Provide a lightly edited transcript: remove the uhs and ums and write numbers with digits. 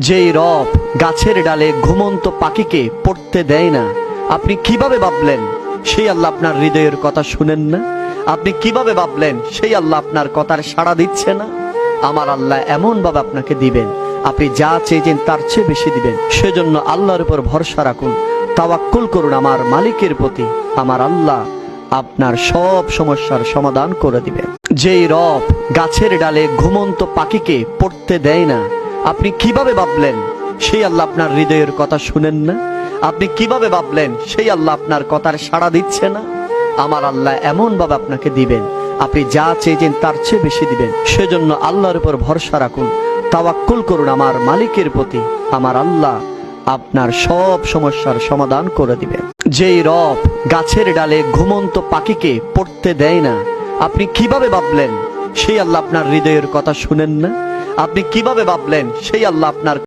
যেই রব গাছের ডালে ঘুমন্ত পাখিকে পড়তে দেয় না, আপনি কিভাবে ভাবলেন সেই আল্লাহ আপনার হৃদয়ের কথা শুনেন না? আপনি কিভাবে ভাবলেন সেই আল্লাহ আপনার কথার সাড়া দিচ্ছে না? আমার আল্লাহ এমন ভাবে আপনাকে দিবেন, আপনি যা চেয়েছেন তার চেয়ে বেশি দিবেন। সেজন্য আল্লাহর উপর ভরসা রাখুন, তাওয়াক্কুল করুন আমার মালিকের প্রতি। আমার আল্লাহ আপনার সব সমস্যার সমাধান করে দিবেন। যেই রব গাছের ডালে ঘুমন্ত পাখিকে পড়তে দেয় না, আপনি কিভাবে ভাবলেন সেই আল্লাহ আপনার হৃদয়ের কথা শুনেন না? আপনি কিভাবে ভাবলেন সেই আল্লাহ আপনার কথার সাড়া দিচ্ছে না? আমার আল্লাহ এমন ভাবে আপনাকে দিবেন, আপনি যা চেয়েছেন তার চেয়ে বেশি দিবেন। সেজন্য আল্লাহর উপর ভরসা রাখুন, তাওয়াক্কুল করুন আমার মালিকের প্রতি। আমার আল্লাহ আপনার সব সমস্যার সমাধান করে দিবেন। যেই রব গাছের ডালে ঘুমন্ত পাখিকে পড়তে দেয় না, আপনি কিভাবে ভাবলেন সেই আল্লাহ আপনার হৃদয়ের কথা শুনেন না? আপনি কিভাবে ভাবলেন সেই আল্লাহ আপনার